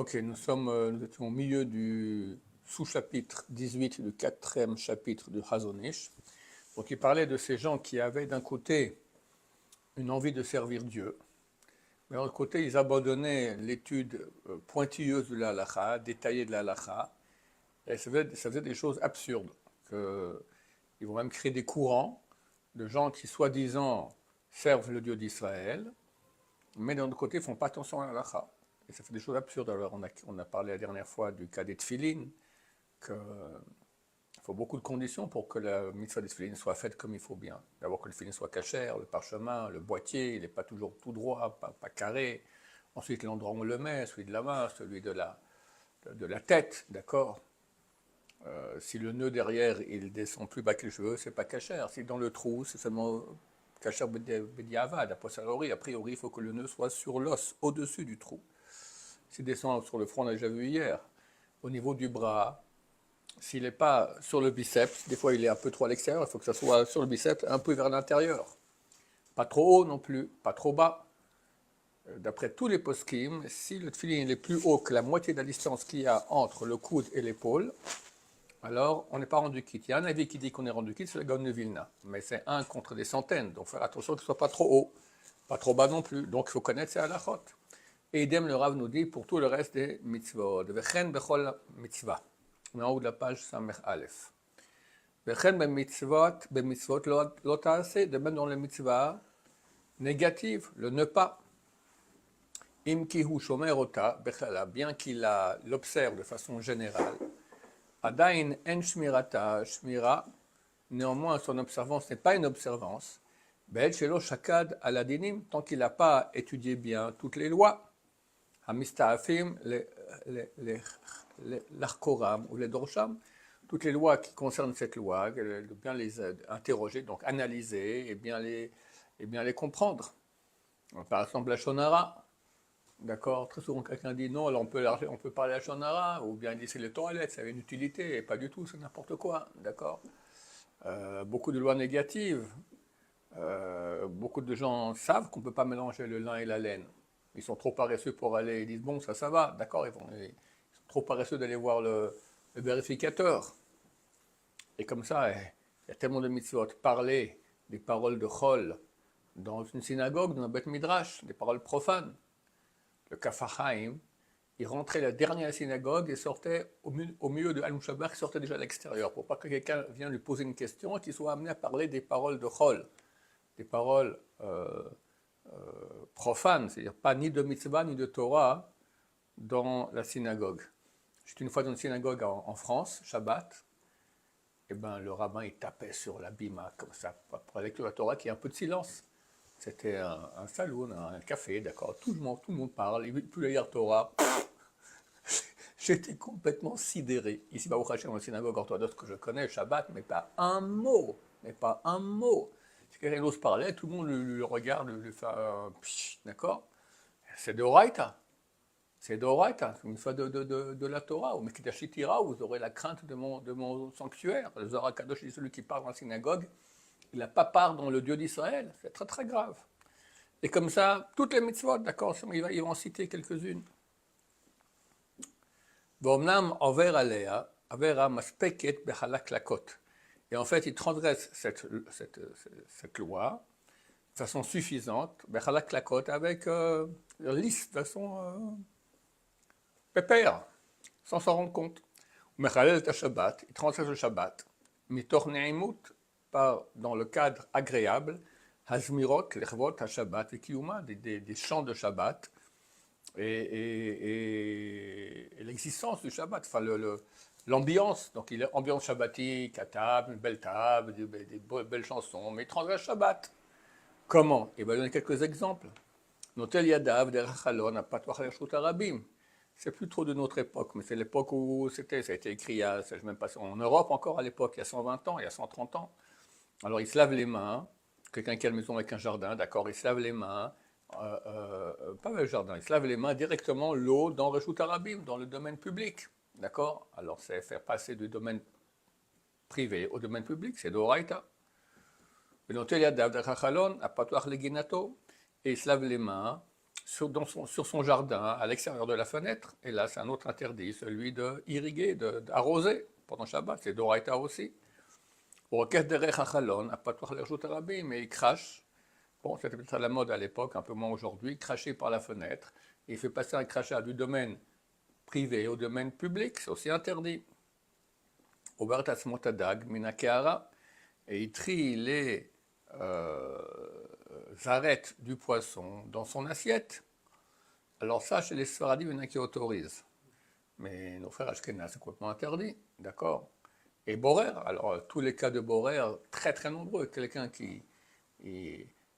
Ok, nous étions au milieu du sous-chapitre 18 du quatrième chapitre du Chazon Ish. Donc il parlait de ces gens qui avaient d'un côté une envie de servir Dieu, mais de l'autre côté ils abandonnaient l'étude pointilleuse de la halakha, détaillée de la halakha, et ça faisait des choses absurdes. Ils vont même créer des courants de gens qui soi-disant servent le Dieu d'Israël, mais d'un autre côté ne font pas attention à la halakha. Et ça fait des choses absurdes. Alors on a parlé la dernière fois du cas des tefilines, qu'il faut beaucoup de conditions pour que la mitzvah des tefilines soit faite comme il faut bien. D'abord que le tefilin soit cachère, le parchemin, le boîtier, il n'est pas toujours tout droit, pas carré. Ensuite l'endroit où on le met, celui de la main, celui de la tête, d'accord. Si le nœud derrière il descend plus bas que les cheveux, c'est pas cachère. Si dans le trou, c'est seulement cachère bediavad, a priori il faut que le nœud soit sur l'os, au-dessus du trou. S'il descend sur le front, on a déjà vu hier, au niveau du bras, s'il n'est pas sur le biceps, des fois il est un peu trop à l'extérieur, il faut que ça soit sur le biceps, un peu vers l'intérieur. Pas trop haut non plus, pas trop bas. D'après tous les poskim, si le tefillin est plus haut que la moitié de la distance qu'il y a entre le coude et l'épaule, alors on n'est pas rendu quitte. Il y a un avis qui dit qu'on est rendu quitte, c'est le Gaon de Vilna. Mais c'est un contre des centaines, donc faire attention que ce ne soit pas trop haut, pas trop bas non plus. Donc il faut connaître ces halachot. Et idem, le Rav nous dit pour tout le reste des mitzvot. Vechen bechol mitzvah. On est en haut de la page Samech Aleph. Vechen bemitzvot lo ta'ase, de même dans les mitzvahs négatives, le ne pas. Im ki hu shomer ota bechala, bien qu'il l'observe de façon générale. Adain en shmirata, shmira, néanmoins son observance n'est pas une observance. Be'el shelo shakad aladinim, tant qu'il n'a pas étudié bien toutes les lois. Hamista'afim, l'Arkoram ou les Dorsham, toutes les lois qui concernent cette loi, bien les interroger, donc analyser et bien les comprendre. Par exemple, la Shonara, d'accord, très souvent quelqu'un dit non, alors on peut parler à la Shonara, ou bien il dit c'est les toilettes, ça a une utilité, et pas du tout, c'est n'importe quoi, d'accord. Beaucoup de lois négatives, beaucoup de gens savent qu'on ne peut pas mélanger le lin et la laine. Ils sont trop paresseux pour aller, ils disent bon, ça va, d'accord, ils sont trop paresseux d'aller voir le vérificateur. Et comme ça, il y a tellement de mitzvot. Parler des paroles de Chol dans une synagogue, dans un Beth Midrash, des paroles profanes. Le Kafachaim, il rentrait la dernière synagogue et sortait au milieu de Al-Mushabach, il sortait déjà à l'extérieur, pour pas que quelqu'un vienne lui poser une question et qu'il soit amené à parler des paroles de Chol, des paroles profanes, c'est-à-dire pas ni de mitzvah ni de Torah dans la synagogue. J'étais une fois dans une synagogue en France, Shabbat, et ben le rabbin il tapait sur la bima comme ça pour la lecture de la Torah, qu'il y ait un peu de silence. C'était un saloon, un café, d'accord, tout le monde parle, il ne veut plus lire Torah. J'étais complètement sidéré. Ici, Baruch Hashem, dans la synagogue orthodoxe que je connais, Shabbat, mais pas un mot, Si quelqu'un ose parler, tout le monde le regarde, lui fait un d'accord. C'est de Oraita. C'est d'Oraita, une fois de la Torah. Au Mekidashitira, vous aurez la crainte de mon sanctuaire. Le Zohar Kadosh dit celui qui parle dans la synagogue, il n'a pas part dans le Dieu d'Israël. C'est très très grave. Et comme ça, toutes les mitzvot, d'accord, il va en citer quelques-unes. V'omnam over alea, avera maspeket bechalak lakot. Et en fait, il transgresse cette loi de façon suffisante, bechalak lakot, avec liste, de façon pépère, sans s'en rendre compte. Mechalel ta Shabbat, il transgresse le Shabbat. Mitor ne'imut, dans le cadre agréable, hazmirot, lechvot, ha-Shabbat, et kiyuma, des chants de Shabbat, et l'existence du Shabbat, enfin l'ambiance, donc il est ambiance shabbatique, à table, une belle table, des belles chansons, mais il transgresse Shabbat. Comment? Il va donner quelques exemples. Notel yadav derachalon, apatoach lershut arabim. C'est plus trop de notre époque, mais c'est l'époque où ça a été écrit, je même pas, en Europe encore à l'époque, il y a 120 ans, il y a 130 ans. Alors il se lave les mains, quelqu'un qui a une maison avec un jardin, d'accord, il se lave les mains, pas le jardin, il se lave les mains directement, l'eau dans Reshut Arabim, dans le domaine public, d'accord. Alors c'est faire passer du domaine privé au domaine public, c'est d'Oraita. Et il se lave les mains sur son jardin, à l'extérieur de la fenêtre. Et là, c'est un autre interdit, celui d'irriguer, d'arroser pendant Shabbat. C'est d'Oraïta aussi. Mais il crache. Bon, c'était peut-être à la mode à l'époque, un peu moins aujourd'hui, cracher par la fenêtre. Et il fait passer un crachat du domaine privé au domaine public, c'est aussi interdit. Et il trie les arêtes du poisson dans son assiette. Alors ça, chez les Sfaradim, il y en a qui autorisent. Mais nos frères Ashkenaz, c'est complètement interdit, d'accord. Et borer, alors tous les cas de borer, très très nombreux. Quelqu'un qui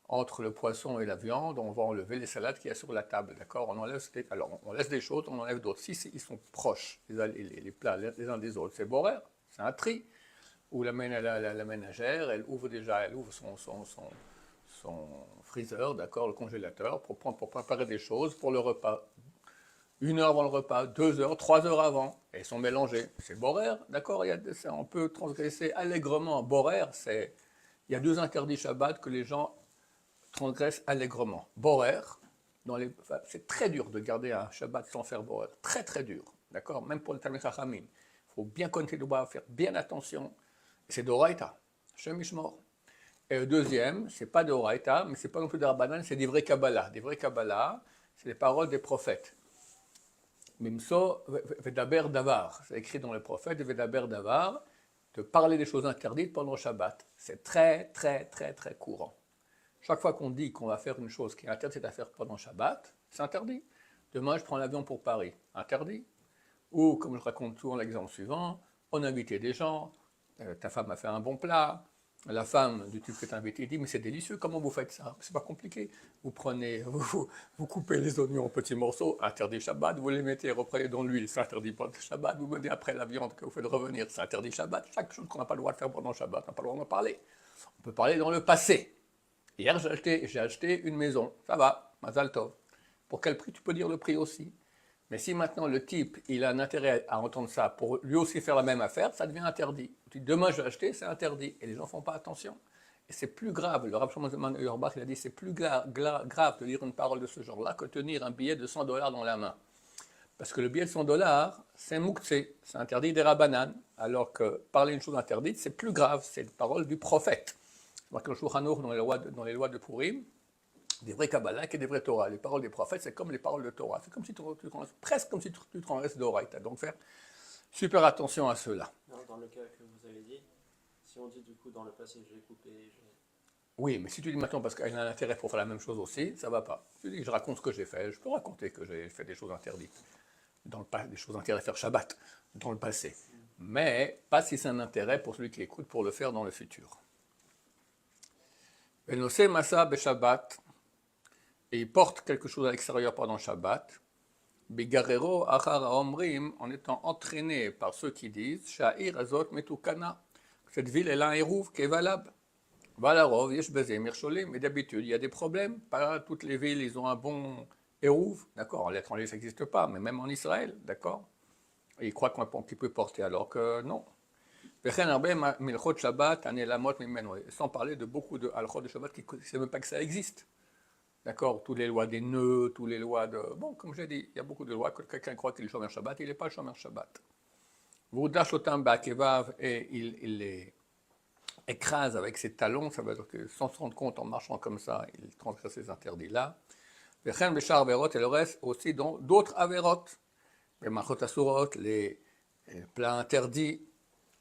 entre le poisson et la viande, on va enlever les salades qu'il y a sur la table, d'accord. Alors on laisse des choses, on enlève d'autres. Si ils sont proches, les plats les uns des autres, c'est borer, c'est un tri. Ou la ménagère, elle ouvre son freezer, d'accord, le congélateur, pour préparer des choses pour le repas. 1 heure avant le repas, 2 heures, 3 heures avant, et ils sont mélangés. C'est borer, d'accord, on peut transgresser allègrement. Borer, il y a 2 interdits Shabbat que les gens transgressent allègrement. Borer, c'est très dur de garder un Shabbat sans faire borer, très très dur, d'accord, même pour le Talmid Chachamim. Il faut bien compter le bois, faire bien attention. C'est d'Oraïta, Hashem Yishmor. Et le deuxième, c'est pas d'Oraïta, mais c'est pas non plus de Rabbanan, c'est d'Ivrei Kabbalah. D'Ivrei Kabbalah, c'est les paroles des prophètes. Mimso Vedaber Davar, c'est écrit dans les prophètes, Vedaber Davar, de parler des choses interdites pendant le Shabbat. C'est très, très, très, très courant. Chaque fois qu'on dit qu'on va faire une chose qui est interdite à faire pendant le Shabbat, c'est interdit. Demain, je prends l'avion pour Paris, interdit. Ou, comme je raconte souvent l'exemple suivant, on invitait des gens, ta femme a fait un bon plat, la femme du type que tu as invité dit mais c'est délicieux, comment vous faites ça? C'est pas compliqué. Vous coupez les oignons en petits morceaux, interdit Shabbat, vous les mettez, reprenez dans l'huile, c'est interdit pendant Shabbat, vous mettez après la viande que vous faites revenir, c'est interdit Shabbat. Chaque chose qu'on n'a pas le droit de faire pendant Shabbat, on n'a pas le droit d'en parler. On peut parler dans le passé. Hier j'ai acheté une maison, ça va, Mazal Tov. Pour quel prix? Tu peux dire le prix aussi. Mais si maintenant le type, il a un intérêt à entendre ça pour lui aussi faire la même affaire, ça devient interdit. Tu dis, demain je vais acheter, c'est interdit. Et les gens ne font pas attention. Et c'est plus grave, le Rav Shlomo Auerbach, il a dit, c'est plus grave de lire une parole de ce genre-là que de tenir un billet de $100 dans la main. Parce que le billet de $100, c'est mouktsé, c'est interdit des rabbanan. Alors que parler une chose interdite, c'est plus grave, c'est une parole du prophète. Marqué le Shulchan Aruch dans les lois de Purim, des vrais Kabbalah et des vrais Torah. Les paroles des prophètes, c'est comme les paroles de Torah. C'est comme si presque comme si tu transgresses d'Oraïta. Donc faire super attention à cela. Dans le cas que vous avez dit, si on dit du coup dans le passé, j'ai coupé, Oui, mais si tu dis maintenant parce qu'elle a un intérêt pour faire la même chose aussi, ça ne va pas. Tu dis que je raconte ce que j'ai fait, je peux raconter que j'ai fait des choses interdites, des choses interdites à faire Shabbat dans le passé. Mais pas si c'est un intérêt pour celui qui écoute pour le faire dans le futur. Venosé Massa Beshabbat, et il porte quelque chose à l'extérieur pendant Shabbat, Bigarero Achara Omrim, en étant entraîné par ceux qui disent Sha'ir Azot Metukana, cette ville elle a un hérouv qui est valable. Valarov, Yesh Bezé, Mircholim, et d'habitude il y a des problèmes, pas toutes les villes ils ont un bon hérouv, d'accord, à l'étranger ça n'existe pas, mais même en Israël, d'accord, et ils croient qu'il peut porter alors que non. Sans parler de beaucoup de halachot de Shabbat qui ne savent même pas que ça existe. D'accord, toutes les lois des nœuds, toutes les lois de... Bon, comme j'ai dit, il y a beaucoup de lois que quelqu'un croit qu'il est Shomer Shabbat, il n'est pas Shomer Shabbat. Et il les écrase avec ses talons, ça veut dire que sans se rendre compte, en marchant comme ça, il transgresse ces interdits-là. Et le reste aussi dans d'autres avérotes. Les machot asurot, les plats interdits,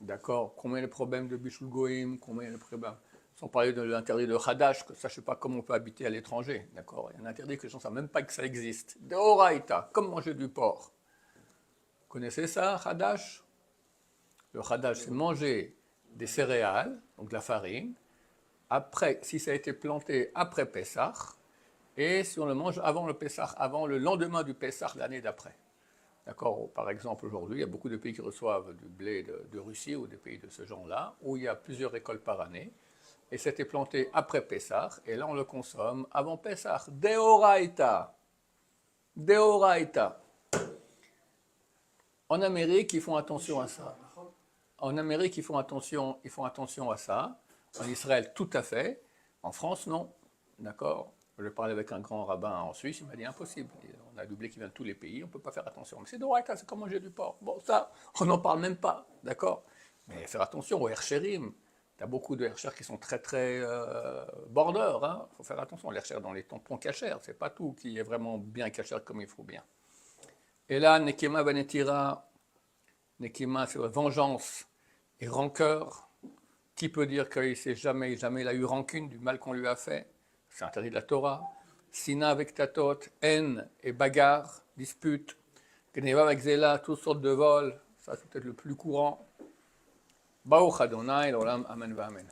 d'accord, combien de problèmes de Bishul Goïm, combien de problèmes... Sans parler de l'interdit de Hadash, que ça, je ne sais pas comment on peut habiter à l'étranger, d'accord. Il y a un interdit que les gens ne savent même pas que ça existe. De Horaïta, comme manger du porc. Vous connaissez ça, Hadash? Le Hadash, c'est manger des céréales, donc de la farine, après, si ça a été planté après Pessah, et si on le mange avant le Pessah, avant le lendemain du Pessah, l'année d'après. D'accord. Par exemple, aujourd'hui, il y a beaucoup de pays qui reçoivent du blé de Russie ou des pays de ce genre-là, où il y a plusieurs récoltes par année. Et c'était planté après Pessah, et là on le consomme avant Pessah. Deoraita. Deoraita. En Amérique, ils font attention à ça. En Amérique, ils font attention à ça. En Israël, tout à fait. En France, non. D'accord. Je parlais avec un grand rabbin en Suisse, il m'a dit impossible. On a doublé qui vient de tous les pays, on ne peut pas faire attention. Mais c'est d'Oraita, c'est comme manger du porc. Bon, ça, on n'en parle même pas, d'accord? Mais faire attention au hercherim. Tu as beaucoup de herchers qui sont très très border. Il faut faire attention. Les herchers dans les tampons cachers, c'est pas tout qui est vraiment bien caché comme il faut bien. Et là, Nekema Vanetira, Nekema, c'est vengeance et rancœur. Qui peut dire qu'il sait jamais il a eu rancune du mal qu'on lui a fait? C'est interdit de la Torah. Sina avec Tatot, haine et bagarre, dispute. Gneva avec Zéla, toutes sortes de vols. Ça, c'est peut-être le plus courant. Baruch Adonai, l'olam, amen, va amen.